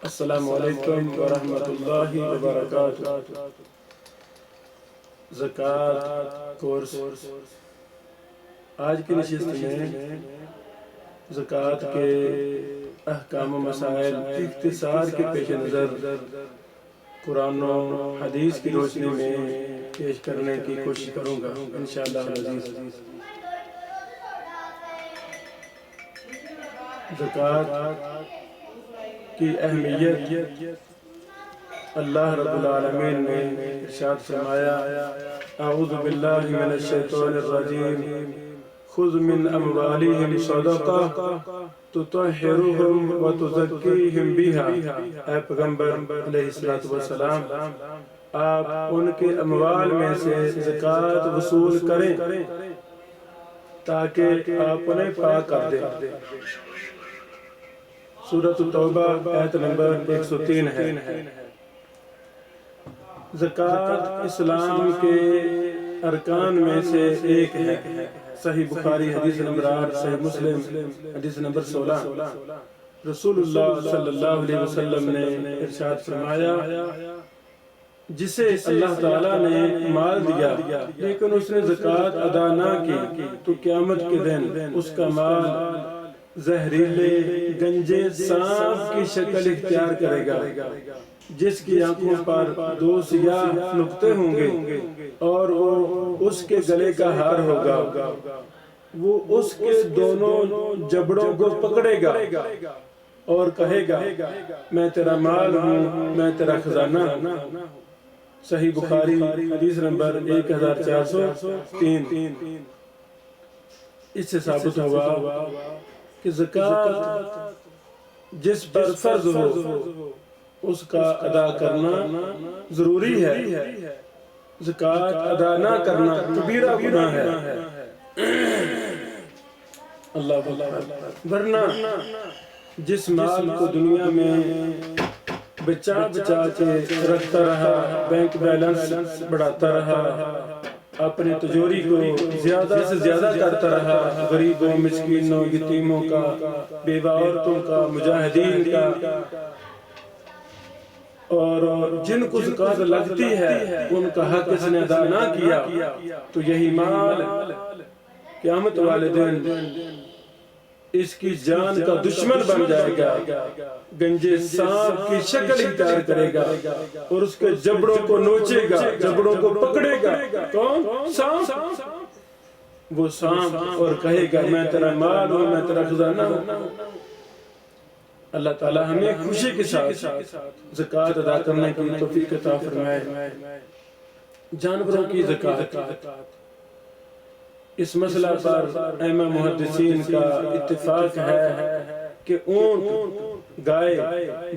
السلام علیکم ورحمۃ اللہ وبرکاتہ۔ زکوٰۃ کورس آج کی نشست میں زکوٰۃ کے احکام و مسائل اختصار کے پیش نظر قرآن و حدیث کی روشنی میں پیش کرنے کی کوشش کروں گا انشاءاللہ العزیز۔ زکوٰۃ کی اہمیت اللہ رب العالمین نے ارشاد فرمایا، اعوذ باللہ من الشیطان الرجیم، خذ من اموالہم صدقہ تطہرہم وتزکیہم بہا۔ اے پیغمبر علیہ السلام، آپ ان کے اموال میں سے زکوٰۃ وصول کریں تاکہ آپ انہیں پاک کر دیں۔ سورۃ التوبہ آیت نمبر 103 ہے۔ زکوٰۃ اسلام کے ارکان میں سے ایک ہے۔ صحیح بخاری حدیث نمبر 8، صحیح مسلم حدیث نمبر 16۔ رسول اللہ صلی اللہ علیہ وسلم نے ارشاد فرمایا، جسے اللہ تعالیٰ نے مال دیا لیکن اس نے زکوٰۃ ادا نہ کی تو قیامت کے دن اس کا مال زہریلے گنجے سانپ کی شکل اختیار کرے گا، جس کی آنکھوں پر 2 سیاہ نقطے ہوں گے اور وہ اس کے گلے کا ہار ہوگا۔ وہ اس کے دونوں جبڑوں کو پکڑے گا اور کہے گا، میں تیرا مال ہوں، میں تیرا خزانہ ہوں۔ صحیح بخاری حدیث نمبر 1403۔ اس سے ثابت ہوا کہ زکوٰۃ جس پر فرض ہو اس کا ادا کرنا ضروری ہے۔ زکوٰۃ ادا نہ کرنا کبیرہ گناہ ہے۔ اللہ اکبر۔ ورنہ جس مال کو دنیا میں بچا کے رکھتا رہا، بینک بیلنس بڑھاتا رہا، اپنی تجوری کو زیادہ سے زیادہ کرتا رہا، غریبوں، مسکینوں، یتیموں کا، بیوہ عورتوں کا، مجاہدین کا، اور جن کو زکوٰۃ لگتی ہے ان کا حق اس نے ادا نہ کیا تو یہی مال قیامت والے دن اس کی جان کا دشمن بن جائے گا، گنجے سانپ کی شکل اختیار کرے گا اور اس کے جبڑوں کو نوچے گا، جبڑوں کو پکڑے گا۔ کون؟ سانپ۔ وہ سانپ اور کہے گا، میں تیرا مال ہوں، میں تیرا خزانہ ہوں۔ اللہ تعالی ہمیں خوشی کے ساتھ زکوٰۃ ادا کرنے کی توفیق عطا فرمائے۔ جانوروں کی زکوٰۃ، اس مسئلہ پر ائمہ محدثین کا اتفاق ہے کہ اونٹ، گائے،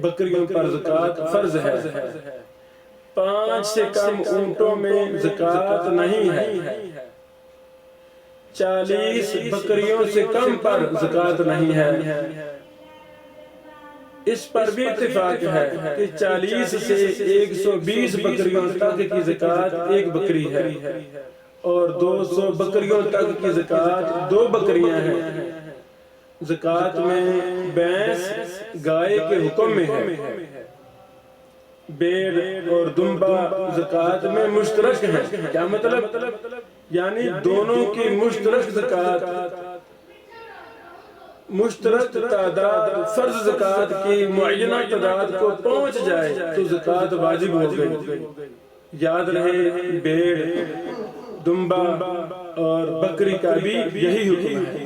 بکریوں پر زکوٰۃ فرض ہے۔ 5 سے کم اونٹوں میں زکوٰۃ نہیں ہے۔ 40 بکریوں سے کم پر زکوٰۃ نہیں ہے۔ اس پر بھی اتفاق ہے کہ 40 سے 120 بکریوں تک کی زکوٰۃ 1 بکری ہے اور 200 بکریوں تک کی زکوٰۃ 2 بکریاں ہیں۔ زکوٰۃ میں بھینس گائے کے حکم میں ہے۔ بھیڑ اور دمبا زکوٰۃ میں مشترک ہیں۔ کیا مطلب؟ یعنی دونوں کی مشترک زکوٰۃ، مشترک تعداد فرض زکوٰۃ کی معینہ تعداد کو پہنچ جائے تو زکوٰۃ واجب ہو گئی۔ یاد رہے، بھیڑ، دمبا اور بکری کا بھی یہی حکم ہے۔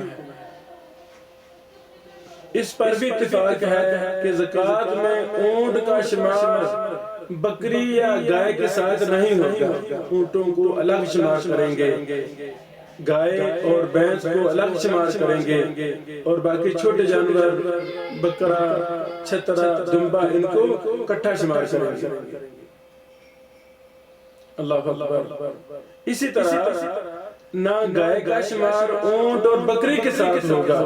اس پر بھی اتفاق ہے کہ زکوٰۃ میں اونٹ کا شمار بکری یا گائے کے ساتھ نہیں ہوگا۔ اونٹوں کو الگ شمار کریں گے، گائے اور بھینس کو الگ شمار کریں گے اور باقی چھوٹے جانور، بکرا، چھترا، دمبا، ان کو اکٹھا شمار کریں گے۔ اللہ اکبر۔ اسی طرح نہ گائے کا شمار اونٹ اور بکری کے ساتھ ہوگا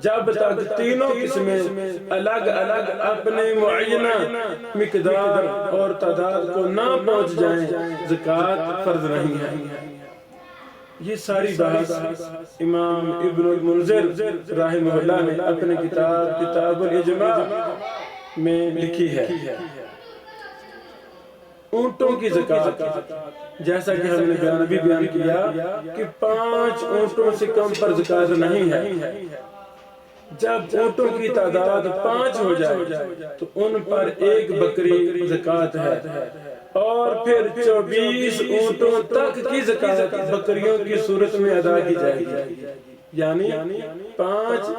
جب تک تینوں قسمیں الگ الگ اپنے معینہ مقدار اور تعداد کو نہ پہنچ جائیں، زکوٰۃ فرض نہیں ہے۔ یہ ساری بحث امام ابن المنذر رحمہ اللہ نے اپنے کتاب الاجماع میں لکھی ہے اونٹوں کی زکوٰۃ، جیسا کہ ہم نے بیان کیا کہ 5 اونٹوں سے کم پر زکوٰۃ نہیں ہے۔ جب اونٹوں کی تعداد 5 ہو جائے تو ان پر 1 بکری زکوٰۃ ہے، اور پھر 24 اونٹوں تک کی زکوٰۃ بکریوں کی صورت میں ادا کی جائے گی، یعنی 5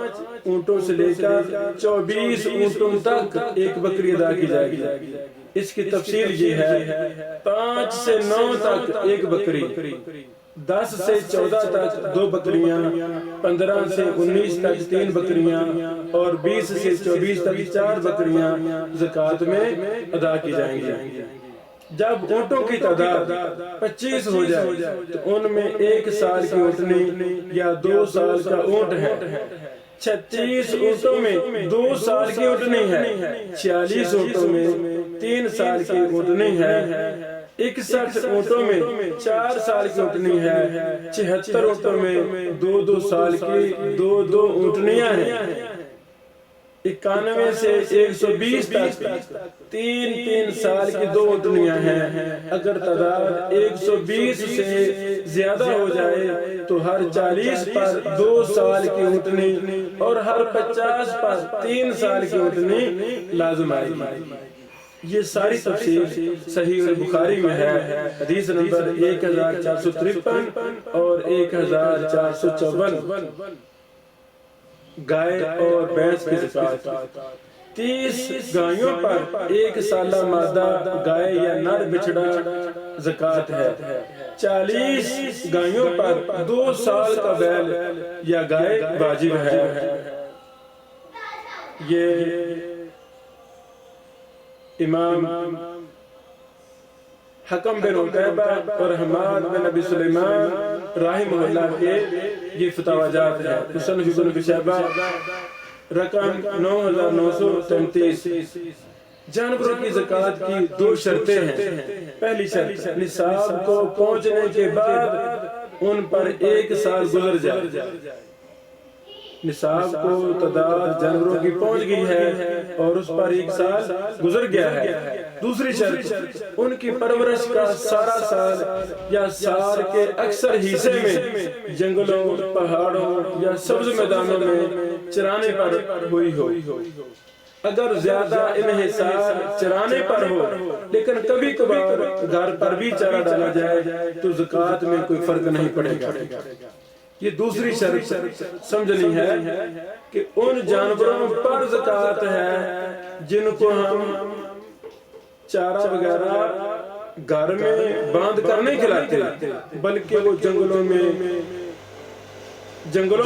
اونٹوں سے لے کر 24 اونٹوں تک 1 بکری ادا کی جائے گی۔ اس کی تفصیل یہ ہے: 5 سے 9 تک 1 بکری، 10 سے 14 تک 2 بکریاں، 15 سے 19 تک 3 بکریاں، اور 20 سے 24 تک 4 بکریاں زکوٰۃ میں ادا کی جائیں گی۔ جب اونٹوں کی تعداد 25 ہو جائے تو ان میں 1 سال کی اونٹنی یا 2 سال کا اونٹ ہے، 36 اونٹوں میں 2 سال کی اونٹنی ہے، 46 اونٹوں میں 3 سال کی اونٹنی ہے، 61 اونٹوں میں 4 سال کی اونٹنی ہے، 76 اونٹوں میں 2 سال کی 2 اونٹنیاں ہیں، 91 سے 120 تک 3 سال کی 2 اونٹنیاں ہیں۔ اگر تعداد 120 سے زیادہ ہو جائے تو ہر 40 پر 2 سال کی اونٹنی اور ہر 50 پر 3 سال کی اونٹنی لازم آئے گی۔ یہ ساری تفصیل صحیح البخاری میں ہے، حدیث نمبر 1453 اور 1454۔ گائے اور بھینس کی زکوٰۃ، 30 گائیوں پر 1 سالہ مادہ گائے یا نر بچڑا زکوٰۃ ہے، 40 گائیوں پر 2 سال کا بیل یا گائے واجب ہے۔ یہ امام حکم بن عتیبہ اور حماد بن ابی سلیمان رحمہ اللہ کے یہ فتاویٰ ہیں۔ مصنف ابن ابی شیبہ رقم 9933۔ جانوروں کی زکوٰۃ کی 2 شرطیں ہیں۔ پہلی شرط، نصاب کو پہنچنے کے بعد ان پر 1 سال گزر جائے۔ نصاب کو تعداد جانوروں کی پہنچ گئی ہے اور اس پر 1 سال گزر گیا ہے۔ دوسری شرط، ان کی پرورش کا سارا سال یا سال کے اکثر حصے میں جنگلوں، پہاڑوں یا سبز میدانوں میں چرانے پر ہوئی ہو۔ اگر زیادہ انحصار چرانے پر ہو لیکن کبھی کبھار گھر پر بھی چارہ ڈالا جائے تو زکوٰۃ میں کوئی فرق نہیں پڑے گا۔ یہ دوسری شرط سمجھنی ہے کہ ان جانوروں پر زکوٰۃ ہے جن کو ہم چارہ وغیرہ گھر میں باندھ کر نہیں کھلاتے، بلکہ وہ جنگلوں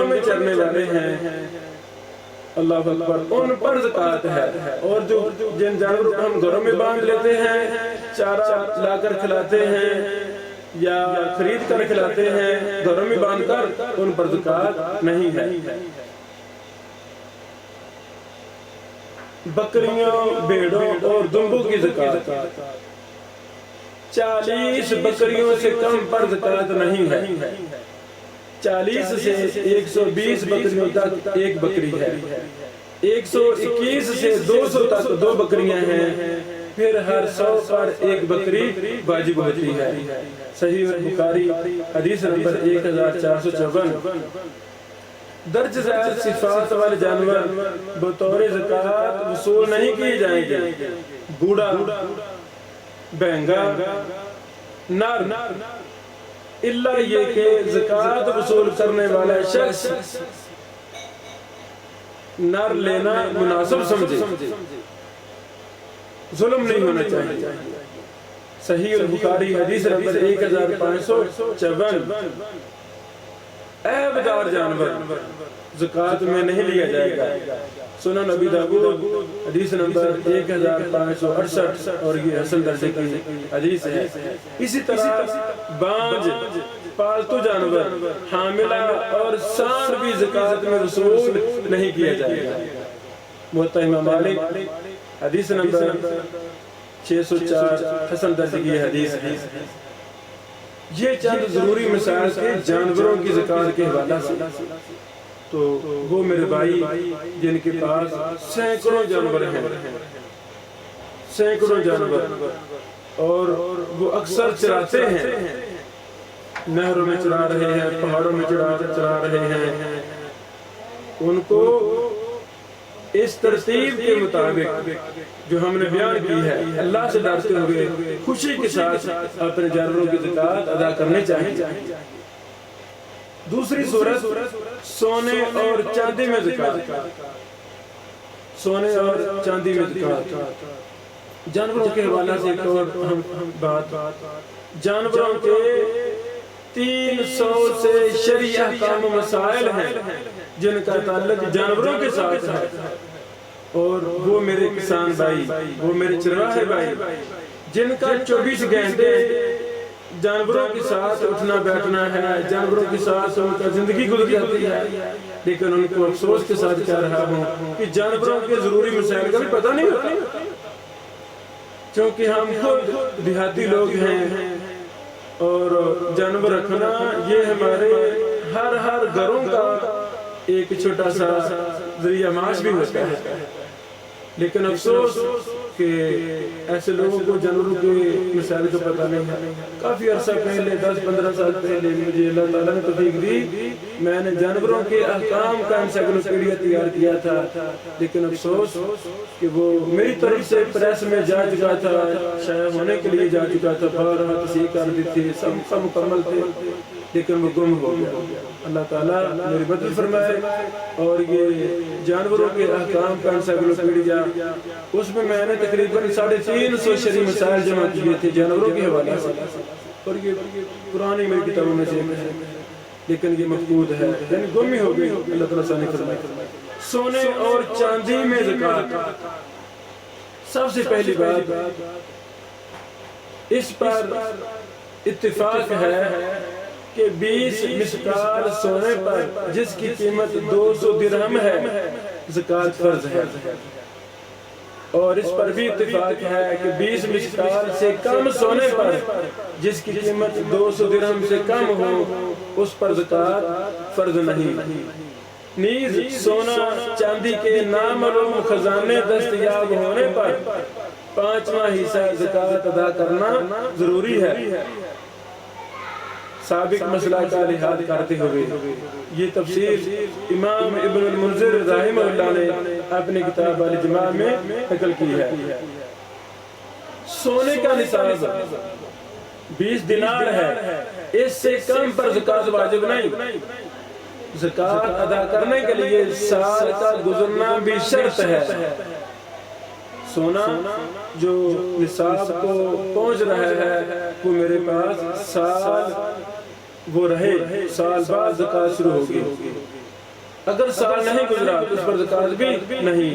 میں چرنے والے ہیں۔ اللہ اکبر، ان پر زکوٰۃ ہے۔ اور جن جانوروں کو ہم گھروں میں باندھ لیتے ہیں، چارہ لا کر کھلاتے ہیں یا خرید کر کھلاتے ہیں گھروں میں باندھ کر، ان پر زکوٰۃ نہیں ہے۔ بکریوں، بھیڑوں اور دمبوں کی زکوٰۃ، 40 بکریوں سے کم پر زکوٰۃ نہیں ہے، 40 سے 120 بکریوں تک 1 بکری ہے، 121 سے 200 تک 2 بکریاں ہیں، پھر ہر 100 پر 1 بکری واجب ہوتی ہے۔ صحیح البخاری حدیث نمبر 1454۔ درج ذیل صفات والے جانور بطور زکوٰۃ وصول نہیں کیے جائیں گے۔ گھوڑا، بہنگا، نر، الا یہ کہ زکوٰۃ وصول کرنے والا شخص نر لینا مناسب سمجھے، ظلم نہیں ہونا چاہیے۔ صحیح البخاری حدیث نمبر 1554۔ عیب دار جانور زکوٰۃ میں نہیں لیا جائے گا۔ سنن ابی داؤد حدیث نمبر 1568 اور یہ حسن درجے کی حدیث ہے۔ اسی طرح بانج، پالتو جانور، حاملہ اور سانڈ بھی زکوٰۃ میں وصول نہیں کیا جائے گا۔ موطا امام مالک حدیث نمبر 604 حسن درجے کی حدیث ہے۔ یہ چند ضروری مسائل کے جانوروں کی زکوٰۃ کے حوالہ سے۔ تو وہ میرے بھائی جن کے پاس سینکڑوں جانور ہیں، سینکڑوں جانور، اور وہ اکثر چراتے ہیں، نہروں میں چرا رہے ہیں، پہاڑوں میں چرا رہے ہیں، ان کو اس ترتیب کے مطابق جو ہم نے بیان کی ہے اللہ سے ڈرتے ہوئے خوشی کے ساتھ اپنے جانوروں کی زکوٰۃ ادا کرنی چاہیے۔ دوسری صورت سونے اور چاندی میں زکوٰۃ، سونے اور چاندی میں زکوٰۃ۔ جانوروں کے حوالے سے ایک اور ہم بات، جانوروں کے 300 سے شرعی احکام و مسائل ہیں جن کا تعلق جانوروں کے ساتھ ہے، اور وہ میرے کسان بھائی، وہ میرے چرواہے بھائی جن کا 24 گھنٹے جانوروں کے ساتھ اٹھنا بیٹھنا ہے، جانوروں کے ساتھ ان کا زندگی گزر جاتی ہے، لیکن ان کو افسوس کے ساتھ کہہ رہا ہوں کہ جانوروں کے ضروری مسائل کا بھی پتہ نہیں ہوتا، کیونکہ ہم خود دیہاتی لوگ ہیں، اور جانور رکھنا یہ ہمارے ہر گھروں کا ایک چھوٹا سا ذریعہ معاش بھی ہوتا ہے، لیکن افسوس کہ ایسے لوگوں کو جانوروں کے مسائل کا پتہ نہیں ہے۔ کافی عرصہ پہلے 10-15 سال پہلے مجھے اللہ تعالیٰ نے توفیق دی، میں نے جانوروں کے احکام کا انسائکلوپیڈیا تیار کیا تھا، لیکن افسوس کہ وہ میری طرف سے پریس میں جا چکا تھا، شائع ہونے کے لیے جا چکا تھا، بارہا تصحیح کر دی تھی، سب مکمل تھے، لیکن وہ گم ہو گیا۔ اللہ تعالیٰ میری مدد فرمائے، اور یہ جانوروں کے احکام کا انسائکلوپیڈیا، اس میں میں نے تقریباً 350 شرعی مسائل جمع کیے تھے جانوروں کے حوالے سے، اور یہ پرانی میری کتابوں میں سے ہے، لیکن یہ مفقود ہے، یعنی گم ہی ہو گئی۔ اللہ تعالیٰ ثانی فرمائے۔ سونے اور چاندی میں زکوٰۃ، سب سے پہلی بات اس پر اتفاق ہے کہ 20 مسقال سونے پر جس کی قیمت 200 درہم ہے زکوٰۃ فرض ہے، اور اس پر بھی اتفاق ہے کہ 20 مسقال سے کم سونے پر جس کی قیمت 200 درہم سے کم ہو اس پر زکوٰۃ فرض نہیں۔ نیز سونا چاندی کے نامعلوم خزانے دستیاب ہونے پر 5واں حصہ زکوٰۃ ادا کرنا ضروری ہے۔ سابق مسئلہ کا لحاظ کرتے ہوئے یہ تفسیر امام ابن المنذر رحمہ اللہ نے اپنی کتاب الاجماع میں نقل کی ہے۔ سونے کا نصاب 20 دینار ہے، اس سے کم پر زکوٰۃ واجب نہیں۔ زکوٰۃ ادا کرنے کے لیے سال کا گزرنا بھی شرط ہے۔ سونا جو نصاب کو پہنچ رہا ہے وہ میرے پاس سال وہ رہے، سال بعد زکوٰۃ شروع ہوگی۔ اگر سال نہیں گزرا تو اس پر زکوٰۃ بھی نہیں۔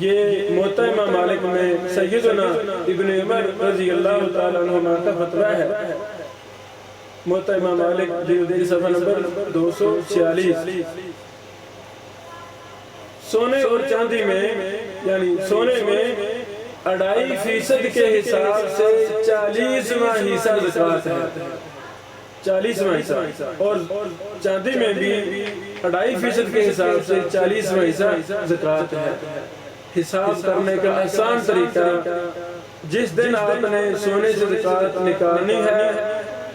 یہ موطا امام مالک میں سیدنا ابن عمر رضی اللہ تعالیٰ عنہما کا فتویٰ ہے۔ موطا امام مالک جلد صفحہ نمبر 246۔ سونے اور چاندی میں یعنی سونے میں 2.5% کے حساب سے 40واں حصہ زکوٰۃ ہے، 40واں حصہ، اور چاندی میں بھی 2.5% کے حساب سے 40واں حصہ زکوٰۃ ہے۔ حساب کرنے کا آسان طریقہ، جس دن آپ نے سونے سے زکوٰۃ نکالنی ہے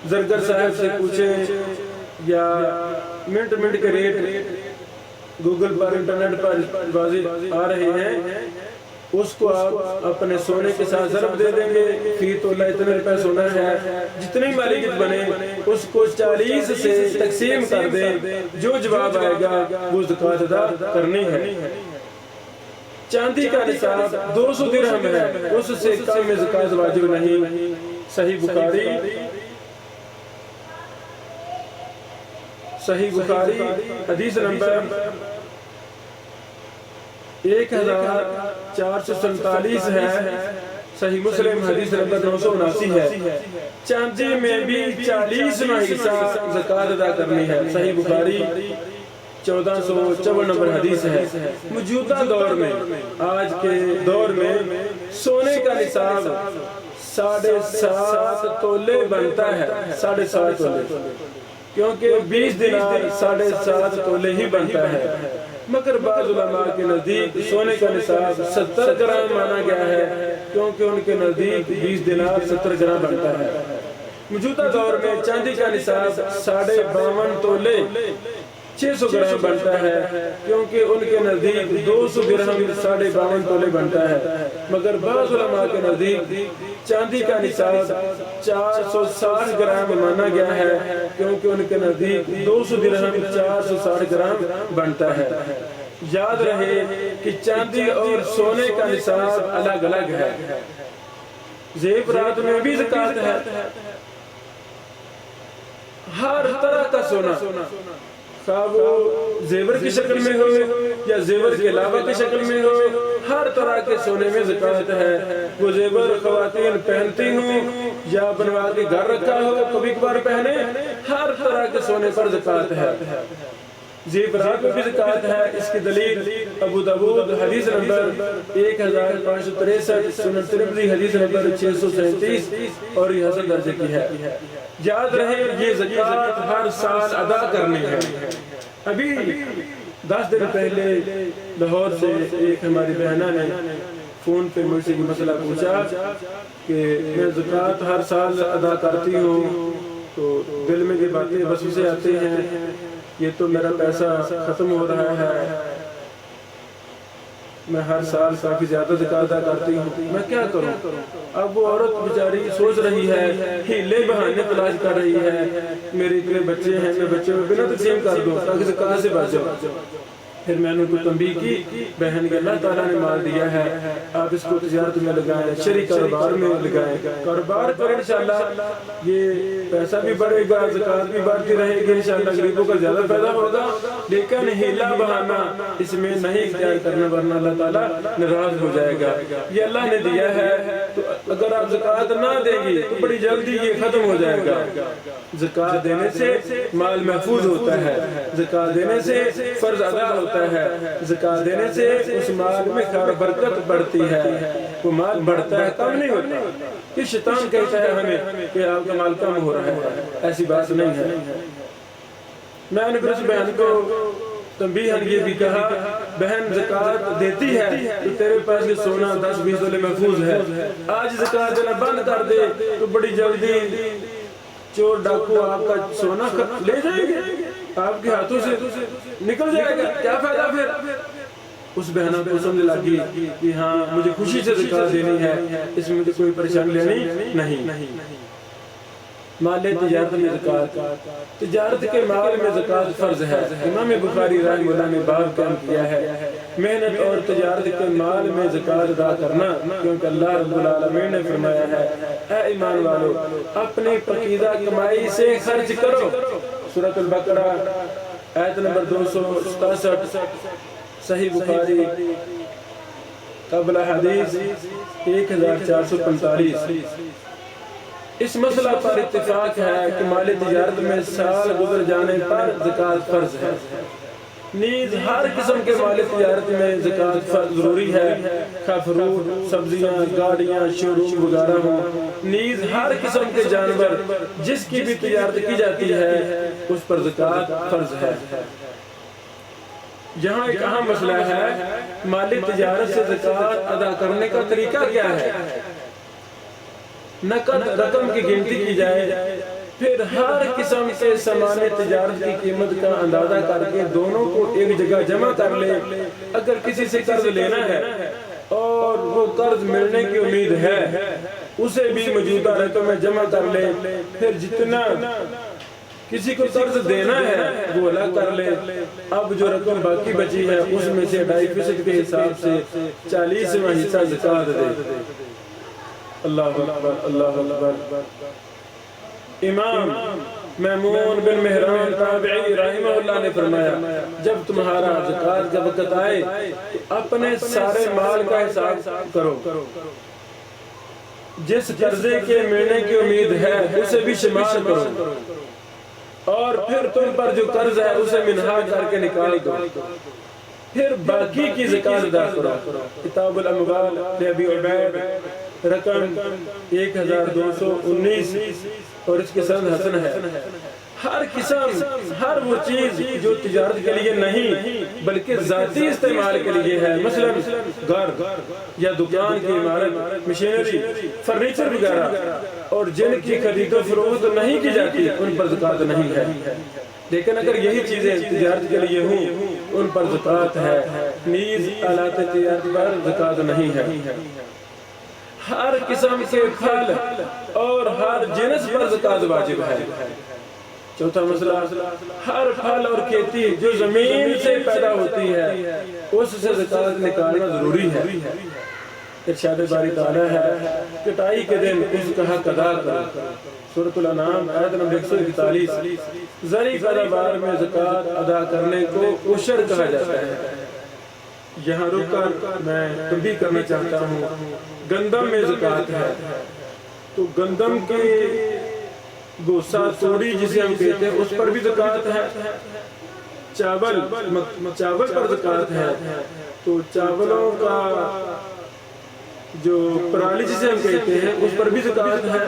زرگر صاحب سے پوچھیں، یا منٹ کے ریٹ گوگل پر انٹرنیٹ پر واضح آ رہے ہیں، اس کو آپ اپنے سونے کے ساتھ ضرب دے دیں گے، فی تولہ اتنے روپے سونا ہے، جتنی مالکیت بنے اس کو 40 سے تقسیم کر دیں، جو جواب آئے گا وہ زکوٰۃ ادا کرنی ہے۔ چاندی کا نصاب 200 درہم ہے، اس سے کم میں زکوٰۃ واجب نہیں۔ صحیح بخاری حدیث نمبر 1447 ہے، صحیح مسلم حدیث نمبر 979 ہے۔ چاندی میں بھی 40واں حصہ زکوٰۃ ادا کرنی ہے، صحیح بخاری 1454 نمبر حدیث ہے۔ موجودہ دور میں، آج کے دور میں سونے کا نصاب 7.5 تولے بنتا ہے، 7.5 تولے، کیونکہ 20 دینار 7.5 تولے ہی بنتا ہے۔ مگر بعض علماء کے نزدیک سونے کا نصاب 70 گرام مانا گیا ہے، کیونکہ ان کے نزدیک 20 دینار 70 گرام بنتا ہے۔ موجودہ دور میں چاندی کا نصاب 52.5 تولے 600 گرام بنتا ہے، کیونکہ ان کے نزدیک 200 درہم 52.5 تولے بنتا ہے۔ مگر بعض علماء کے نزدیک چاندی کا نصاب 460 گرام مانا گیا ہے، کیونکہ ان کے نزدیک 200 درہم 460 گرام بنتا ہے۔ یاد رہے کہ چاندی اور سونے کا نصاب الگ الگ ہے۔ زیورات میں بھی زکوٰۃ ہے۔ ہر طرح کا سونا، خواہ وہ زیور کی شکل میں ہو یا زیور کے علاوہ کی شکل میں ہو، ہر طرح کے سونے میں زکوٰۃ ہے۔ وہ زیور خواتین پہنتی ہوں یا بنوا کے گھر رکھا ہو کبھی کبھار پہنے، ہر طرح کے سونے پر زکوٰۃ ہے۔ زیورات میں بھی زکوٰۃ ہے۔ اس کی دلیل ابو داؤد حدیث نمبر 1563، سنن ترمذی حدیث نمبر 637 اور یہ حسن درجے کی ہے۔ یاد رہے یہ زکوٰۃ ہر سال ادا کرنی ہے۔ ابھی 10 دن پہلے لاہور سے ایک ہماری بہنہ نے فون پہ مجھ سے یہ مسئلہ پوچھا کہ میں زکوٰۃ ہر سال ادا کرتی ہوں تو دل میں یہ باتیں وسوسے آتے ہیں، یہ تو میرا پیسہ ختم ہو رہا ہے، میں ہر سال کافی زیادہ زکوٰۃ ادا کرتی ہوں، میں کیا کروں؟ اب وہ عورت بیچاری سوچ رہی ہے، ہیلے بہانے تلاش کر رہی ہے، میرے اتنے بچے ہیں، میں بچے میں بنا تقسیم کر دوں تاکہ زکوٰۃ سے بچ جاؤں۔ پھر میں نے ان کو تنبیہ کی، بہن کہ اللہ تعالیٰ نے مال دیا ہے، آپ اس کو تجارت میں لگائیں، شرعی کاروبار میں لگائیں، کاروبار کریں، انشاءاللہ یہ پیسہ بھی بڑھے گا، زکوٰۃ بھی بڑھتی رہے گی، انشاءاللہ غریبوں کا زیادہ پیدا ہوگا۔ لیکن ہیلا بہانہ اس میں نہیں اختیار کرنا، ورنہ اللہ تعالیٰ ناراض ہو جائے گا۔ یہ اللہ نے دیا ہے، تو اگر آپ زکوٰۃ نہ دیں گی تو بڑی جلدی یہ ختم ہو جائے گا۔ زکوٰۃ دینے سے مال محفوظ ہوتا ہے، زکوٰۃ دینے سے فرض ادا ہوتا ہے، زکوٰۃ دینے سے اس مال میں خیر و برکت بڑھتی ہے، وہ مال بڑھتا ہے، کم نہیں ہوتا۔ کہ شیطان کہتا ہے ہمیں کہ آپ کا مال کم ہو رہا ہے، ایسی بات نہیں ہے۔ میں نے پھر اس بہن کو تنبیہ یہ بھی کہا، بہن زکوٰۃ دیتی ہے تو تیرے پاس یہ سونا 10-20 تولے محفوظ ہے، آج زکوٰۃ دینا بند کر دے تو بڑی جلدی چور ڈاکو آپ کا سونا لے جائیں گے، آپ کے ہاتھوں سے نکل جائے گا، کیا فائدہ پھر؟ اس بہنوں کو سمجھ لگی کہ ہاں مجھے خوشی سے زکوٰۃ دینی ہے، اس میں مجھے کوئی پریشانی لینی نہیں۔ مال تجارت میں زکوٰۃ، تجارت کے مال میں زکوٰۃ فرض ہے۔ امام بخاری رحمہ اللہ نے باب قائم کیا ہے محنت اور تجارت کے مال میں زکوٰۃ ادا کرنا، کیونکہ اللہ رب العالمین نے فرمایا ہے اے ایمان والو اپنی پاکیزہ کمائی سے خرچ کرو۔ سورۃ البقرہ آیت نمبر 267، صحیح بخاری قبل حدیث 1445۔ اس مسئلہ پر اتفاق ہے کہ مال تجارت میں سال گزر جانے پر زکوٰۃ فرض ہے۔ نیز ہر قسم کے مال تجارت میں زکوٰۃ ضروری ہے، خواہ فروٹ، سبزیاں، گاڑیاں، شو روم وغیرہ ہوں۔ نیز ہر قسم کے جانور جس کی بھی تجارت کی جاتی ہے اس پر زکوٰۃ فرض ہے۔ یہاں ایک اہم مسئلہ ہے، مالی تجارت سے زکوٰۃ ادا کرنے کا طریقہ کیا ہے؟ نقد رقم کی گنتی کی جائے، پھر ہر قسم کے سامان تجارت کی قیمت کا اندازہ کر کے دونوں کو ایک جگہ جمع کر لے۔ اگر کسی سے قرض لینا ہے اور وہ قرض ملنے کی امید ہے، اسے بھی موجودہ رقم میں جمع کر لے، پھر جتنا کسی کو قرض دینا ہے وہ الگ کر لے۔ اب جو رقم باقی بچی ہے اس میں سے 2.5% کے حساب سے 40واں حصہ زکوٰۃ دے۔ اللہ اکبر، اللہ اکبر۔ امام میمون بن مہران تابعی رحمہ اللہ نے فرمایا جب تمہارا زکوٰۃ کا وقت آئے تو اپنے سارے مال کا حساب کرو، جس قرضے کے ملنے کی امید ہے اسے بھی شمار کرو، اور پھر تم پر جو قرض ہے اسے منہا کر کے نکال دو، پھر باقی کی زکوٰۃ ادا کرو۔ کتاب الاموال ابی عبید رقم 1219 اور اس کے سند حسن ہے۔ ہر قسم ہر وہ چیز جو تجارت کے لیے نہیں بلکہ ذاتی استعمال کے لیے ہے، مثلا گھر یا دکان کی عمارت، مشینری، فرنیچر وغیرہ، اور جن کی خرید و فروخت نہیں کی جاتی ان پر زکوٰۃ نہیں ہے، لیکن اگر یہی چیزیں تجارت کے لیے ہوں ان پر زکوٰۃ ہے، نیز آلات تجارت پر زکوٰۃ نہیں ہے۔ ہر قسم کے پھل اور ہر جنس پر زکوٰۃ واجب ہے۔ چوتھا مسئلہ، ہر پھل اور کھیتی جو زمین سے پیدا ہوتی ہے اس سے زکوٰۃ نکالنا ضروری ہے۔ ارشاد باری تعالیٰ ہے، کٹائی کے دن اس کا حق ادا کرو، سورۃ الانعام آیت نمبر 141۔ زرعی پیداوار میں زکوٰۃ ادا کرنے کو عشر کہا جاتا ہے۔ یہاں رک کر میں تنبیہ کرنا چاہتا ہوں، گندم میں زکوٰۃ ہے تو گندم کے گوسا توڑی جسے ہم کہتے ہیں اس پر بھی زکوٰۃ ہے، چاول پر زکوٰۃ ہے تو چاولوں کا جو پرالی جسے ہم کہتے ہیں اس پر بھی زکوٰۃ ہے۔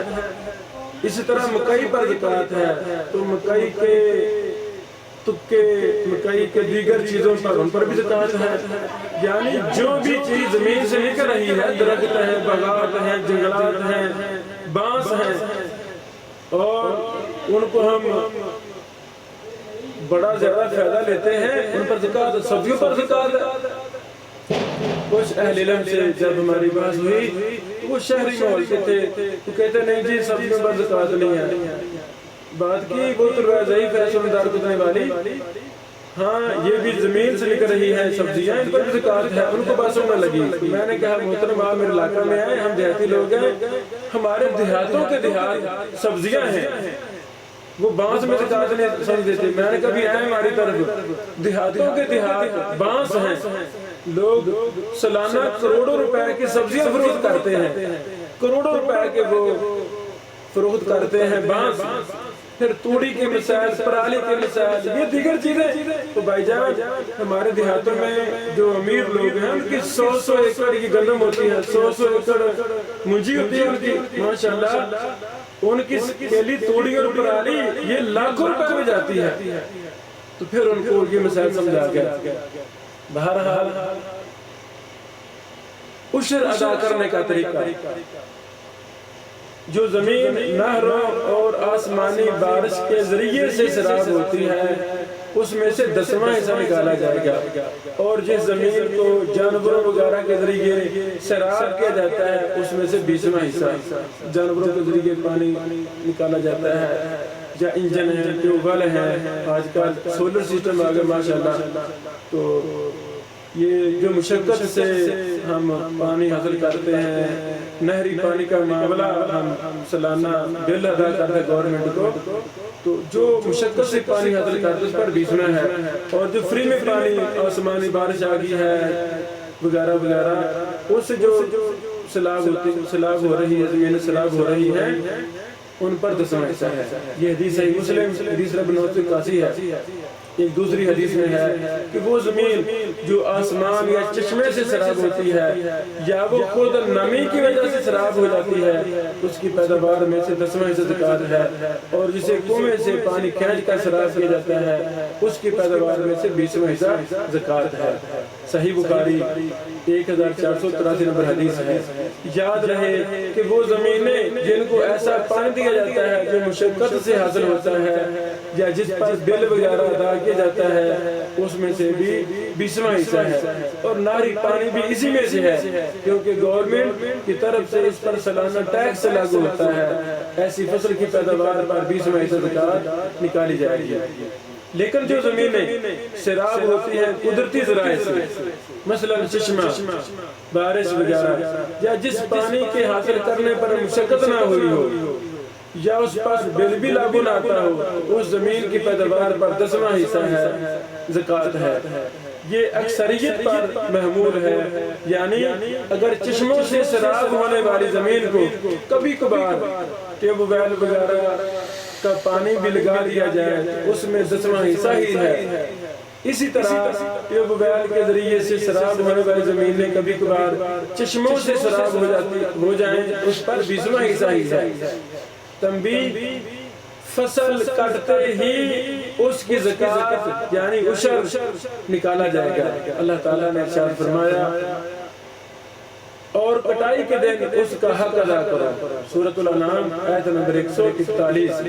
اسی طرح مکئی پر زکوٰۃ ہے تو مکئی کے تکے، مکئی کے دیگر چیزوں پر ان پر بھی زکوٰۃ ہے۔ یعنی جو بھی چیز زمین سے نکل رہی ہے، درخت ہیں، باغات ہیں، جنگلات ہیں، بانس ہیں، اور ان کو ہم بڑا زیادہ فائدہ لیتے ہیں، ان پر زکوٰۃ، سبزیوں پر زکوٰۃ ہے۔ کچھ اہل علم سے جب ہماری بحث ہوئی وہ شہری ماحول کے تھے تو کہتے نہیں جی سبزیوں پر زکوٰۃ نہیں ہے۔ بات کی وہ تو ضعیف ہے، سمجھدار کتنے والی، ہاں یہ بھی زمین سے نکل رہی ہے سبزیاں، ان پر بھی زکوٰۃ ہے۔ ان کو بات سننے لگی، میں نے کہا محترم آپ میرے علاقہ میں آئے، ہم دیہاتی لوگ ہیں، ہمارے دیہاتوں کے دیہات سبزیاں ہیں، وہ بانس میں زکوٰۃ نہیں سمجھ دیتے۔ میں نے کبھی آئے ہماری طرف دیہاتوں کے دیہات بانس ہیں، لوگ سالانہ کروڑوں روپے کی سبزیاں فروخت کرتے ہیں، کروڑوں روپے کے وہ فروخت کرتے ہیں بانس، پھر توڑی کے مسائل، پرالی کے مسائل، یہ دیگر چیزیں۔ تو بھائی جان ہمارے دیہاتوں میں جو امیر لوگ ہیں ان کی 100 ایکڑ کی گندم ہوتی ہے، 100 ایکڑ منجی ہوتی ہے ان کی، ماشاءاللہ ان کی کیلی، توڑی اور پرالی یہ لاکھوں روپے میں جاتی ہے۔ تو پھر ان کو یہ مسائل سمجھا گیا۔ بہرحال عشر ادا کرنے کا طریقہ، جو زمین نہروں اور آسمانی بارش کے ذریعے سے سیراب ہوتی ہے اس میں سے 10واں حصہ نکالا جائے گا، اور جس زمین کو جانوروں وغیرہ کے ذریعے سیراب کیا جاتا ہے اس میں سے 20واں حصہ جانوروں کے ذریعے پانی نکالا جاتا ہے، یا انجن ہے، ٹیوب ویل ہے، آج کل سولر سسٹم آ گیا ماشاءاللہ۔ تو یہ جو مشقت سے ہم پانی حاصل کرتے ہیں، نہری پانی کا معاملہ ہم سالانہ بل ادا کرتے ہیں گورنمنٹ کو، تو جو مشقت سے پانی حاصل کرتے ہیں اس پر 20واں ہے، اور جو فری میں پانی آسمانی بارش آ گئی ہے وغیرہ وغیرہ اس سے جو سیلاب ہو رہی ہے، زمین سیلاب ہو رہی ہے ان پر 10واں حصہ ہے۔ یہ حدیث صحیح مسلم حدیث نمبر 981 ہے۔ ایک دوسری حدیث میں ہے کہ وہ زمین جو آسمان یا چشمے سے سیراب ہوتی ہے یا وہ خود نمی کی وجہ سے سیراب ہو جاتی ہے اس کی پیداوار میں سے 10واں حصہ زکوٰۃ ہے، اور جسے کنویں سے پانی کھینچ کر سیراب کیا جاتا ہے اس کی پیداوار میں سے 20واں حصہ زکوٰۃ ہے۔ صحیح بخاری 1483 نمبر حدیث ہے۔ یاد رہے کہ وہ زمینیں جن کو ایسا پانی دیا جاتا ہے جو مشقت سے حاصل ہوتا ہے یا جس پر بل وغیرہ ادا کیا جاتا ہے اس میں سے بھی 20واں حصہ ہے، اور نہری پانی بھی اسی میں سے ہے کیونکہ گورنمنٹ کی طرف سے اس پر سالانہ ٹیکس لاگو ہوتا ہے۔ ایسی فصل کی پیداوار پر 20واں حصہ زکوٰۃ نکالی جائے گی۔ لیکن جو زمینیں سیراب ہوتی ہیں قدرتی ذرائع سے، مثلا چشمہ، بارش وغیرہ، یا جس پانی کے حاصل کرنے پر مشقت نہ ہوئی ہو یا اس پر بل بھی لاگو نہ آتا ہو، اس زمین کی پیداوار پر 10واں حصہ ہے زکوٰۃ ہے۔ یہ اکثریت پر محمول ہے، یعنی اگر چشموں سے سیراب ہونے والی زمین کو کبھی کبھار ٹیوب ویل وغیرہ کا پانی بھی لگا دیا جائے اس میں 10واں حصہ ہی ہے۔ اسی طرح ٹیوب ویل کے ذریعے سے سیراب ہونے والی زمینیں کبھی کبھار چشموں سے سیراب ہو جائیں اس پر 20واں حصہ ہی ہے۔ تنبیہ، فصل کٹتے ہی اس کی زکوٰۃ یعنی عشر نکالا جائے گا۔ اللہ تعالیٰ نے ارشاد فرمایا اور کٹائی کے دن اس کا حق ادا کرو، سورۃ الانعام آیت نمبر 141۔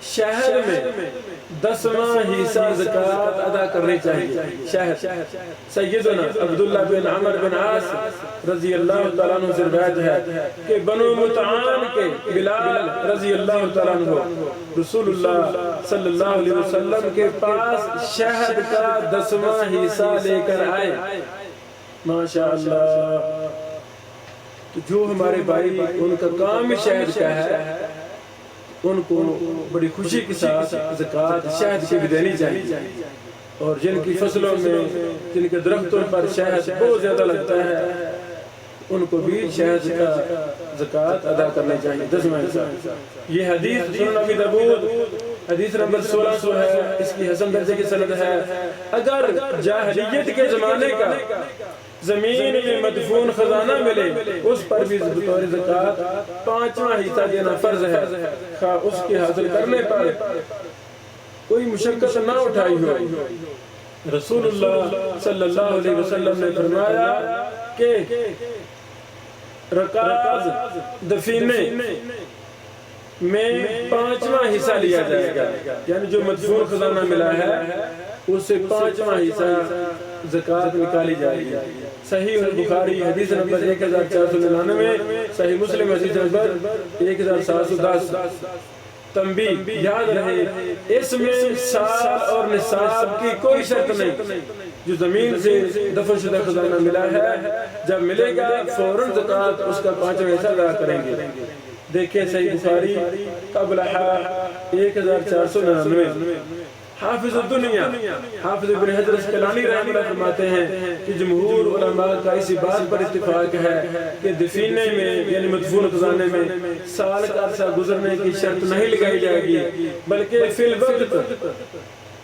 شہر میں 10واں حصہ زکوٰۃ ادا کرنی چاہیے۔ شہر سیدنا عبداللہ بن عمر بن عاص رضی اللہ تعالیٰ عنہ سے روایت ہے کہ بنو مطعم کے بلال رضی اللہ تعالیٰ عنہ رسول اللہ صلی اللہ علیہ وسلم کے پاس شہد کا 10واں حصہ لے کر آئے۔ ماشاءاللہ، تو جو ہمارے بھائی ان کا کام شہد کا ہے ان کو بڑی خوشی کے ساتھ زکوٰۃ شہد کی بھی دینی چاہیے، اور جن کی فصلوں میں جن کے درختوں پر شہد بہت زیادہ لگتا ہے ان کو بھی شہد کا زکوٰۃ ادا کرنی چاہیے 10واں حصہ۔ یہ حدیث سنن ابی داؤد حدیث نمبر 1600 ہے، اس کی حسن درجے کی سند ہے۔ اگر جاہلیت کے زمانے کا زمین میں مدفون خزانہ ملے اس پر بھی بطور زکوٰۃ 5واں حصہ دینا فرض ہے، خواہ اس کے حاصل کرنے پر کوئی مشقت نہ اٹھائی ہو۔ رسول اللہ صلی اللہ علیہ وسلم نے فرمایا کہ رکاز دفینے میں 5واں حصہ لیا جائے گا، یعنی جو مدفون خزانہ ملا ہے اس سے 5واں حصہ زکوٰۃ نکالی جائے گی۔ صحیح البخاری حدیث نمبر 1499، صحیح مسلم حدیث نمبر 1710۔ تنبیہ، یاد رہے اس میں سال اور نصاب کی کوئی شرط نہیں، جو زمین سے دفن شدہ خزانہ ملا ہے جب ملے گا فوراً زکوٰۃ اس کا 5واں حصہ ادا کریں گے۔ دیکھیں صحیح بخاری قبل 1499۔ حافظ الدنیا حافظ ابن حجر اسقلانی رحمہ اللہ فرماتے ہیں کہ جمہور علماء کا اسی بات پر اتفاق ہے کہ دفینے میں یعنی مدفون خزانے میں سال کا عرصہ گزرنے کی شرط نہیں لگائی جائے گی، بلکہ فی الوقت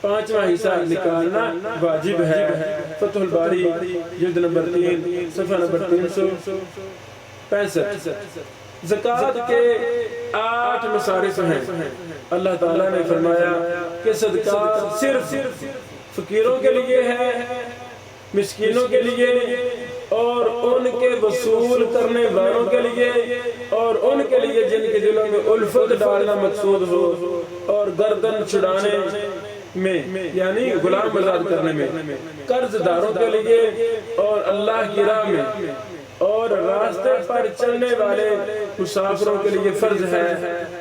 5واں حصہ نکالنا واجب ہے۔ فتح الباری جلد نمبر 3 صفحہ نمبر 365۔ زکوٰۃ کے 8 مصارف ہیں۔ اللہ تعالیٰ نے فرمایا کہ صدقہ صرف فقیروں کے لیے ہے، مسکینوں کے لیے، اور ان کے وصول کرنے والوں کے لیے، اور ان کے لیے جن کے دلوں میں الفت ڈالنا مقصود ہو، اور گردن چھڑانے میں یعنی غلام آزاد کرنے میں، قرض داروں کے لیے، اور اللہ کی راہ میں، اور راستے پر چلنے والے مسافروں کے لیے فرض ہے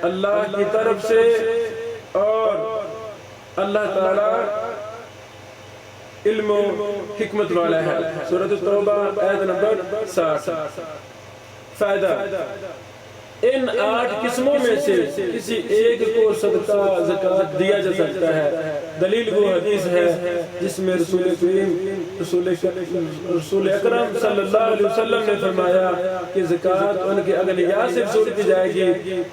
اللہ کی طرف سے۔ اور اللہ تعالیٰ علم و حکمت والا ہے۔ سورۃ التوبہ آیت نمبر 60۔ فائدہ، ان 8 قسموں میں سے کسی ایک کو صدقہ زکوٰۃ دیا جا سکتا ہے۔ دلیل وہ حدیث ہے جس میں رسول اکرم صلی اللہ علیہ وسلم نے فرمایا کہ زکوٰۃ ان کے اغنیاء سے وصول کی جائے گی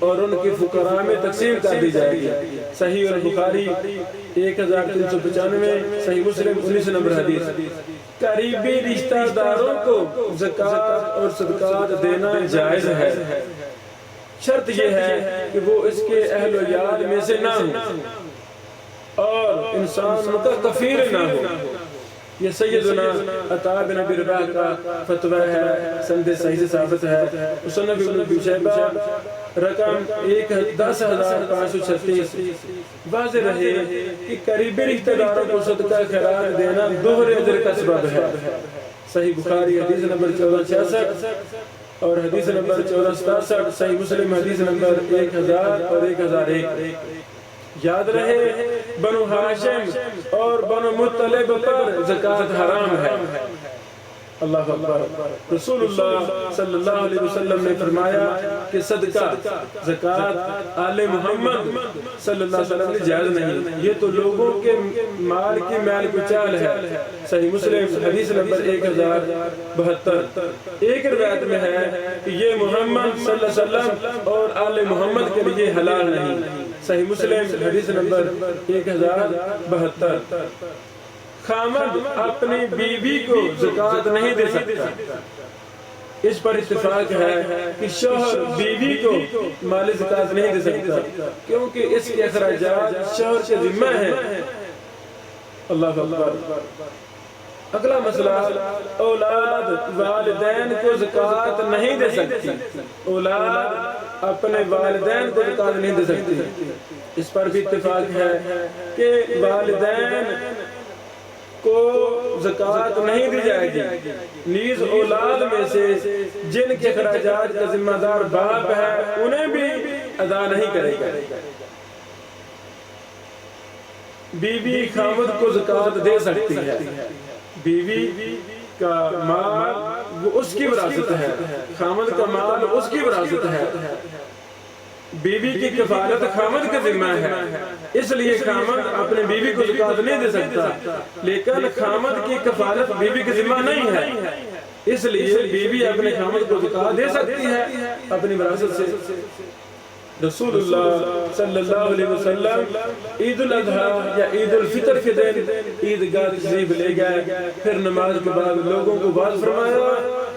اور ان کے فقراء میں تقسیم کر دی جائے گی۔ صحیح البخاری 1395، صحیح مسلم 19 نمبر حدیث۔ قریبی رشتہ داروں کو زکوٰۃ اور صدقات دینا جائز ہے، شرط یہ ہے کہ وہ اس کے اہل و یاد میں سے نہ ہو اور انسان ان کا کفیل نہ ہو۔ یہ سیدنا عطا بن ابی رباح کا فتویٰ ہے، سند صحیح سے ثابت ہے۔ مصنف ابن ابی شیبہ رقم 10,536۔ واضح رہے کہ قریبی رشتہ داروں کو صدقہ خیرات دینا دوہرے اجر کا سبب ہے۔ صحیح بخاری حدیث نمبر 1466 اور حدیث نمبر 1467، صحیح مسلم حدیث نمبر 1000 اور 1001۔ یاد رہے بنو ہاشم اور بنو مطلب پر زکوٰۃ حرام ہے۔ اللہ اکبر۔ رسول اللہ صلی اللہ علیہ وسلم نے فرمایا کہ صدقہ زکوٰۃ آل محمد صلی اللہ علیہ وسلم نے جائز نہیں، یہ تو لوگوں کے مال کی میل کچال ہے۔ صحیح مسلم حدیث نمبر 1072۔ ایک روایت میں ہے کہ یہ محمد صلی اللہ علیہ وسلم اور آل محمد کے لیے حلال نہیں۔ صحیح مسلم حدیث نمبر 1072۔ خامد اپنی بیوی کو زکوٰۃ نہیں دے سکتا، اس پر اتفاق ہے کہ شوہر بیوی کو مال زکات نہیں دے سکتا، کیونکہ اس کے اخراجات شوہر کے ذمہ ہیں۔ اللہ اکبر۔ اگلا مسئلہ، اولاد والدین کو زکات نہیں دے سکتی، اولاد اپنے والدین کو زکات نہیں دے سکتی۔ اس پر بھی اتفاق ہے کہ والدین کو زکات نہیں دی جائے گی، نیز اولاد میں سے جن کے اخراجات کا ذمہ دار باپ ہے انہیں بھی ادا نہیں کرے گا۔ بیوی خامد کو زکات دے سکتی ہے، بیوی کا مال وہ اس کی وراثت ہے، خامد کا مال اس کی وراثت ہے، بیوی کی کفالت خامد کے ذمہ ہے، اس لیے خامد اپنے بیوی کو زکات نہیں دے سکتا، لیکن خامد کی کفالت بیوی کے ذمہ نہیں ہے، اس لیے بیوی اپنے خامد کو زکات دے سکتی ہے اپنی وراثت سے۔ رسول اللہ صلی اللہ علیہ وسلم عید الاضحیٰ یا عید الفطر کے دن عیدگاہ تشریف لے گئے، پھر نماز کے بعد لوگوں کو وعظ فرمایا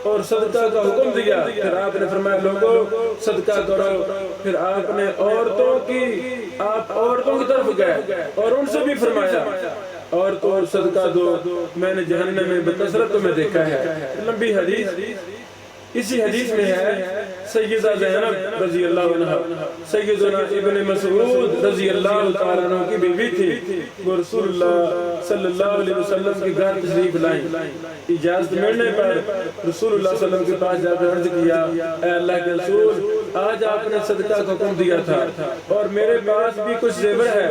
اور صدقہ کا حکم دیا، پھر آپ نے فرمایا لوگوں صدقہ کرو، پھر آپ نے عورتوں کی طرف گئے اور ان سے بھی فرمایا عورتوں صدقہ دو، میں نے جہنم میں بکثرت میں دیکھا ہے۔ لمبی حدیث، اسی حدیث میں ہے سیدہ زینب رضی اللہ عنہ سیدنا ابن مسعود رضی اللہ تعالیٰ عنہ کی بیوی تھی، وہ رسول اللہ صلی اللہ علیہ وسلم کے گھر تشریف لائیں، اجازت ملنے پر رسول اللہ صلی اللہ علیہ وسلم کے پاس جا کر عرض کیا، اے اللہ کے رسول، آج آپ نے صدقہ کا حکم دیا تھا اور میرے پاس بھی کچھ زیور ہے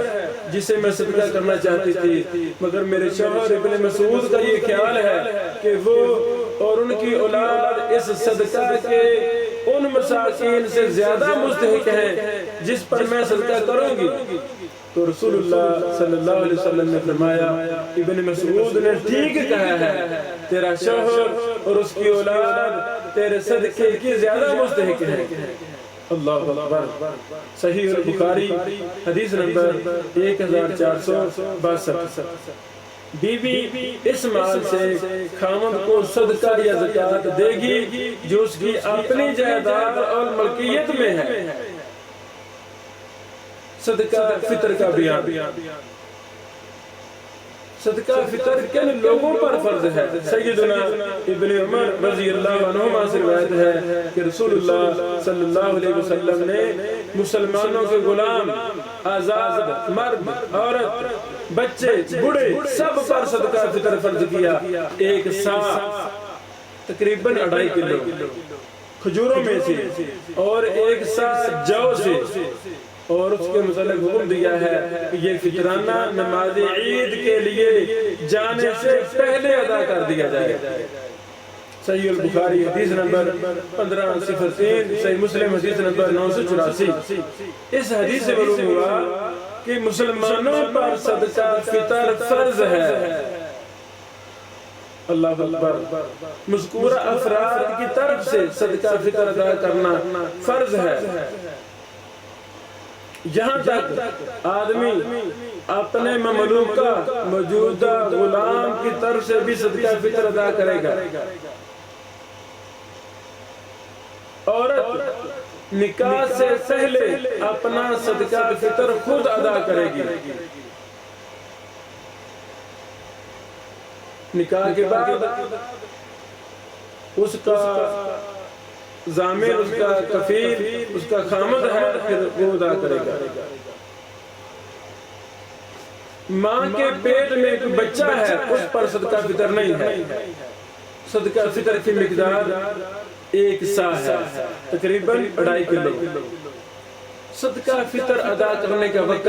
جسے میں صدقہ کرنا چاہتی تھی، مگر میرے شوہر ابن مسعود کا یہ خیال ہے کہ وہ اور ان کی اولاد اس صدقہ کے ان مساکین سے زیادہ مستحق ہیں جس پر میں صدقہ کروں گی۔ تو رسول اللہ صلی اللہ علیہ وسلم نے فرمایا، ابن مسعود نے ٹھیک کہا ہے، تیرا شوہر اور اس کی اولاد تیرے صدقے کی زیادہ مستحق ہے۔ اللہ اکبر۔ صحیح البخاری حدیث نمبر 1462۔ بیوی اس مال سے خامد کو صدقہ یا زکات دے گی جو اس کی اپنی جائیداد اور ملکیت میں ہے۔ صدقہ فطر کا بیان، صدقہ فطر کن لوگوں پر فرض ہے؟ سیدنا ابن عمر رضی اللہ عنہما سے روایت ہے کہ رسول اللہ صلی اللہ علیہ وسلم نے مسلمانوں کے غلام، آزاد، مرد، عورت، بچے، بڑے سب پر صدقہ فطر فرض کیا۔ ایک سا تقریباً 2.5 کلو کھجوروں میں سے اور ایک سا جو سے، اور اس کے متعلق حکم دیا ہے کہ یہ فطرانہ نماز عید کے لیے جانے سے پہلے ادا کر دیا جائے۔ صحیح البخاری حدیث نمبر 1503، صحیح مسلم حدیث نمبر 984۔ اس حدیث سے معلوم ہوا کہ مسلمانوں پر صدقہ فطر فرض ہے۔ اللہ اکبر۔ مذکورہ افراد کی طرف سے صدقہ فطر ادا کرنا فرض ہے۔ یہاں تک آدمی اپنے مملوکہ موجودہ غلام کی طرف سے بھی صدقہ فطر ادا کرے گا۔ عورت نکاح سے پہلے اپنا صدقہ فطر خود ادا کرے گی، نکاح کے بعد اس کا ضامن، اس کا کفیل، اس کا خامد ہے، پھر وہ ادا کرے گا۔ ماں کے پیٹ میں ایک بچہ ہے، اس پر صدقہ فطر نہیں ہے۔ صدقہ فطر کی مقدار 1 سا ہے، تقریباً 2.5 کلو۔ صدقہ فطر ادا کرنے کا وقت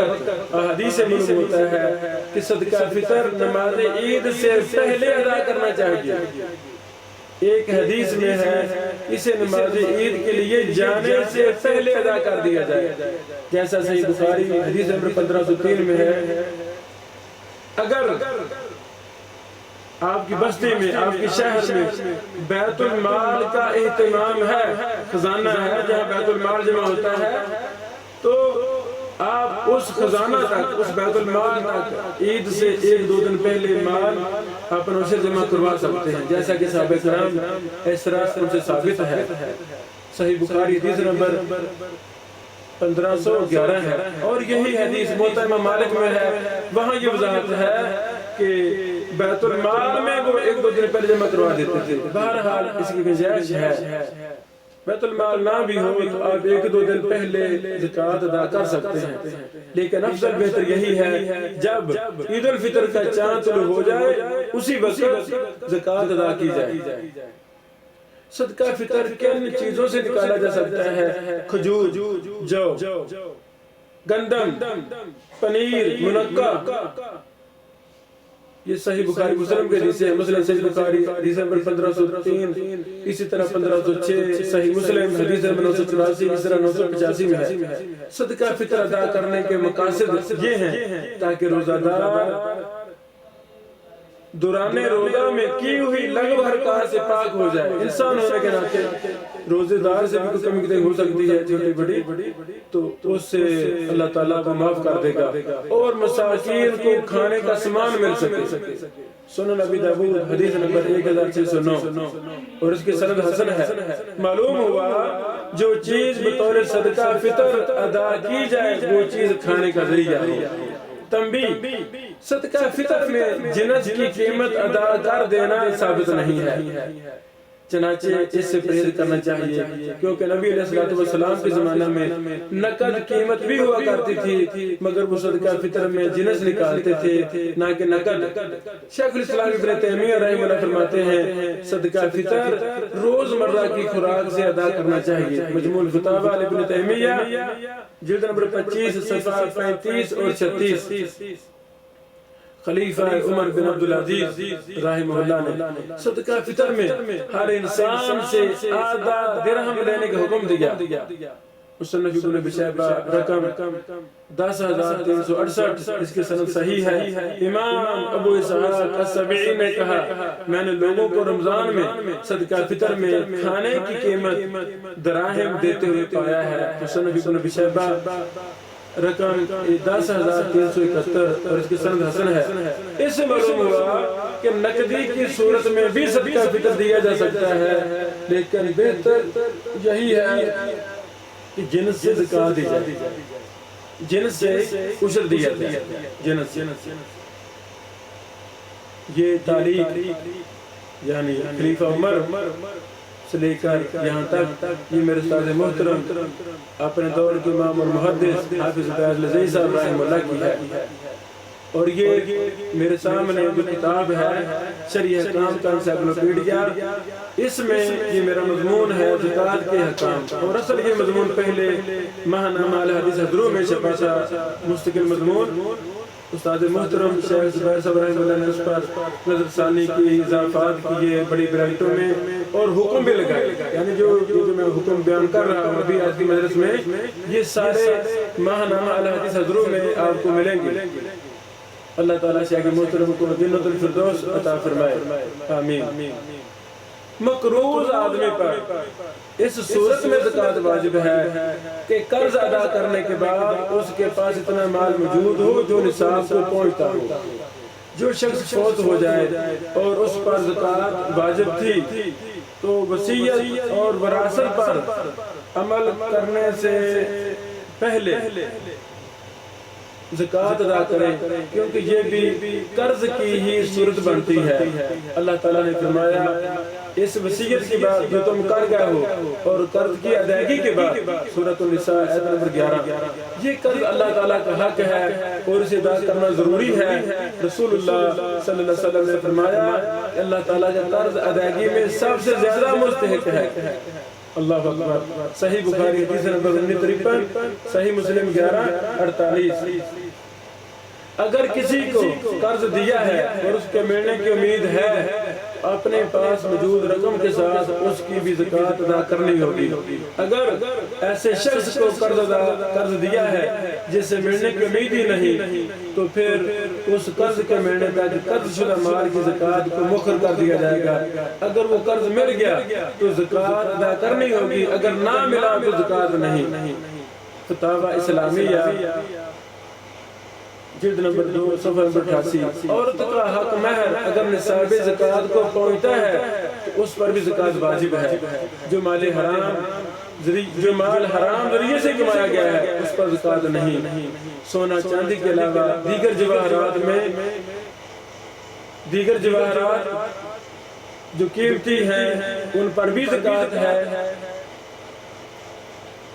حدیث سے معلوم ہوتا ہے کہ صدقہ فطر نماز عید سے پہلے ادا کرنا چاہیے۔ ایک حدیث میں ہے اسے نماز عید کے لیے جانے سے پہلے ادا کر دیا جائے، جیسا صحیح بخاری حدیث نمبر 1503 میں ہے۔ اگر آپ کی بستی میں، آپ کے شہر میں بیت المال کا اہتمام ہے، خزانہ ہے جہاں بیت المال جمع ہوتا ہے، تو آپ اس خزانہ تک، اس بیت المال تک عید سے 1-2 دن پہلے مال اپنوں سے جمع کروا سکتے ہیں، جیسا کہ صحابہ کرام اس طرح ان سے ثابت ہے۔ صحیح بخاری حدیث نمبر 1511 ہے، اور یہی حدیث موطا امام مالک میں ہے۔ وہاں یہ وضاحت ہے کہ بیت المال میں وہ 1-2 دن پہلے جمع کروا دیتے تھے۔ بہرحال اس کی گنجائش ہے، بیت المال نہ بھی ہو تو آپ 1-2 دن پہلے زکوٰۃ ادا کر سکتے ہیں، لیکن افضل بہتر یہی ہے جب عید الفطر کا چاند طلوع ہو جائے اسی وقت زکوٰۃ ادا کی جائے۔ صدقہ فطر کن چیزوں سے نکالا جا سکتا ہے؟ کھجور، جو، گندم، پنیر، منقع۔ یہ صحیح بخاری مسلم کے حدیث ہے، مسلم صحیح بخاری حدیث نمبر 1503، اسی طرح 1506 صحیح مسلم حدیث نمبر 984، اس طرح 985 میں ہے۔ صدقہ فطر ادا کرنے کے مقاصد یہ ہیں تاکہ روزہ دار دوران روزہ میں کی ہوئی لغو حرکات سے پاک ہو جائے۔ انسان ہونے کے ناطے روزے دار سے بھی کچھ کمی ہو سکتی ہے چھوٹی بڑی، تو اس سے اللہ تعالیٰ کو معاف کر دے گا اور مساکین کو کھانے کا سامان مل سکے۔ سنن ابی داؤد حدیث نمبر 1609، اور اس کی سند حسن ہے۔ معلوم ہوا جو چیز بطور صدقہ فطر ادا کی جائے وہ چیز کھانے کا ذریعہ ہو۔ تنبیہ: صدقہ فطر میں جنس کی قیمت ادا کر دینا ثابت نہیں ہے، چنانچہ اس سے پرہیز کرنا چاہیے، کیونکہ نبی علیہ السلام کے زمانہ میں نقد قیمت بھی ہوا کرتی تھی، مگر وہ صدقہ فطر میں جنس نکالتے تھے نہ کہ نقد۔ شیخ الاسلام ابن تیمیہ رحمہ اللہ فرماتے ہیں صدقہ فطر روزمرہ کی خوراک سے ادا کرنا چاہیے۔ مجموع الفتاوی ابن تیمیہ جلد نمبر 25 صفحہ 35 اور 36۔ خلیفہ عمر بن عبدالعزیز رحمہ اللہ نے صدقہ فطر میں ہر انسان سے آدھا درہم لینے کا حکم دیا۔ مصنف ابن ابی شیبہ رقم 10368، اس کی سند صحیح ہے۔ امام ابو اسحاق السبیعی نے کہا میں نے لوگوں کو رمضان میں صدقہ فطر میں کھانے کی قیمت دراہم دیتے ہوئے پایا ہے۔ مصنف ابن ابی شیبہ رقم 10371، اور اس کی سند حسن ہے۔ اس سے معلوم ہوا کہ نقدی کی صورت میں بھی صدقہ فطر دیا جا سکتا ہے، لیکن بہتر یہی ہے کہ جنس سے زکوٰۃ دی جائے، جنس سے عشر دیا جائے۔ جنس یہ تاریخ یعنی خلیفہ عمر سے لے کر یہاں تک یہ میرے استاد محترم اپنے دور کے امام اور محدث حافظ فیاض لذیذ صاحب رحمہ اللہ کی ہے، اور یہ میرے سامنے جو کتاب ہے شرعی احکام کا انسائکلوپیڈیا، اس میں یہ میرا مضمون ہے زکوٰۃ کے احکام، اور اصل یہ مضمون پہلے ماہنامہ الحدیث حضرو میں چھپا تھا مستقل مضمون۔ استاد محترم شیخ زبیر صاحب رحمہ اللہ نے اس پر نظر ثانی کی، اضافات کیے بڑی برائٹوں میں، اور حکم بھی لگائے، یعنی جو میں حکم بیان کر رہا ہوں ابھی آج کی مجلس میں یہ سارے ماہنامہ الحدیث حضرو میں آپ کو ملیں گے۔ اللہ تعالیٰ شیخ محترم کو جنت الفردوس عطا فرمائے، آمین۔ مقروض آدمی پر اس صورت میں زکوٰۃ واجب ہے کہ قرض ادا کرنے کے بعد اس کے پاس اتنا مال موجود ہو جو نصاب کو پہنچتا ہو۔ جو شخص فوت ہو جائے اور اس پر زکوٰۃ واجب تھی تو وصیت اور وراثت پر عمل کرنے سے پہلے زکوٰۃ ادا کریں، کیونکہ یہ بھی قرض کی ہی صورت بنتی ہے۔ اللہ تعالیٰ نے فرمایا اس وصیت کی بات جو تم کر گئے ہو اور قرض کی ادائیگی کے بعد، سورۃ النساء آیت نمبر 11، یہ قرض اللہ تعالیٰ کا حق ہے اور اسے ادا کرنا ضروری ہے۔ رسول اللہ صلی اللہ علیہ وسلم نے فرمایا اللہ تعالیٰ کا قرض ادائیگی میں سب سے زیادہ مستحق ہے۔ اللہ اکبر۔ صحیح بخاری حدیث نمبر 1953، صحیح مسلم 1148۔ اگر کسی کو قرض دیا ہے اور اس کے ملنے کی امید ہے، اپنے پاس موجود رقم کے ساتھ اس کی بھی زکوٰۃ ادا کرنی ہوگی۔ اگر ایسے شخص کو قرض دیا ہے جس سے ملنے کی امید ہی نہیں، تو پھر اس قرض کے ملنے تک قرض شدہ مال کی زکوٰۃ کو مؤخر کر دیا جائے گا۔ اگر وہ قرض مل گیا تو زکوٰۃ ادا کرنی ہوگی، اگر نہ ملا تو زکوٰۃ نہیں۔ فتاوی اسلامیہ جلد نمبر 2 صفحہ نمبر 88، عورت کا حق مہر اگر نصاب زکوٰۃ کو پہنچتا ہے تو اس پر بھی زکوٰۃ واجب ہے۔ جو مال حرام ذریعے سے کمایا گیا ہے اس پر زکوٰۃ نہیں۔ سونا چاندی کے علاوہ دیگر جواہرات جو قیمتی ہیں ان پر بھی زکوٰۃ ہے۔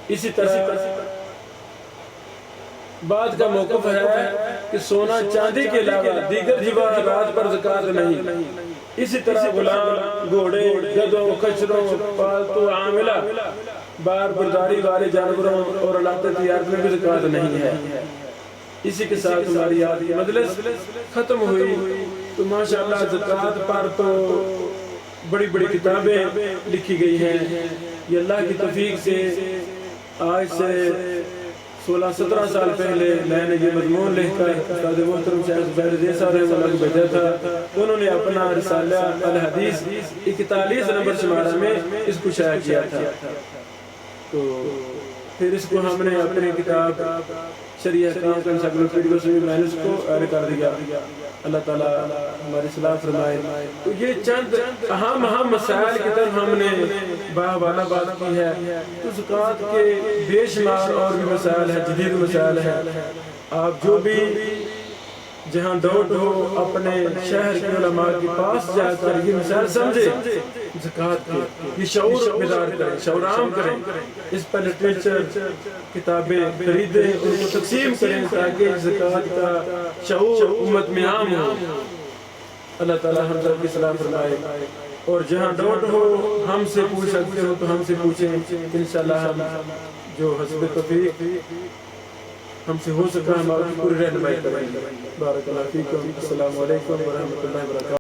اسی طرح بات کا موقف ہے کہ سونا چاندی کے علاوہ دیگر جواہرات پر زکوٰۃ نہیں۔ اسی طرح غلام، گھوڑے، گدھوں، خچروں، پالتو عاملہ، بار برداری والے جانوروں اور علاقے تجارت میں بھی زکوٰۃ نہیں ہے۔ اسی کے ساتھ ہماری آج کی مجلس ختم ہوئی۔ تو ماشاءاللہ زکوٰۃ پر تو بڑی بڑی کتابیں لکھی گئی ہیں۔ یہ اللہ کی توفیق سے آج سے 16-17 سال پہلے میں نے یہ مضمون لکھ کر استاد محترم شیخ زبیر زئی صاحب رحمہ اللہ کو بھیجا تھا۔ انہوں نے اپنا رسالہ الحدیث 41 نمبر شمارہ میں اس کو شائع کیا تھا۔ تو پھر اس کو ہم نے اپنی کتاب شرعی احکام کا انسائکلوپیڈیا میں نے اس کو ایڈ کر دیا۔ اللہ تعالیٰ ہماری اصلاح فرمائے۔ تو یہ چند اہم مسائل کی طرف ہم نے باہوالا بات کی ہے۔ تو زکوٰۃ کے بے شمار اور بھی مسائل ہیں، جدید مسائل ہیں۔ آپ جو بھی جہاں ڈاؤٹ ہو اپنے شہر کے علماء کے پاس جا کر یہ مسائل سمجھیں، زکوٰۃ کے یہ شعور بیدار کریں، شعور عام کریں، اس پر لٹریچر کتابیں خریدیں، ان کو تقسیم کریں تاکہ زکوٰۃ کا شعور امت میں عام ہو۔ اللہ تعالیٰ ہم سب کی اصلاح فرمائے۔ اور جہاں ڈاؤٹ ہو ہم سے پوچھ سکتے ہو تو ہم سے پوچھیں، انشاءاللہ ہم جو حسب توفیق ہم سے ہو سکا ہم آپ کی پوری رہنمائی کریں گے۔ بارک اللہ فیکم۔ السلام علیکم ورحمۃ اللہ وبرکاتہ۔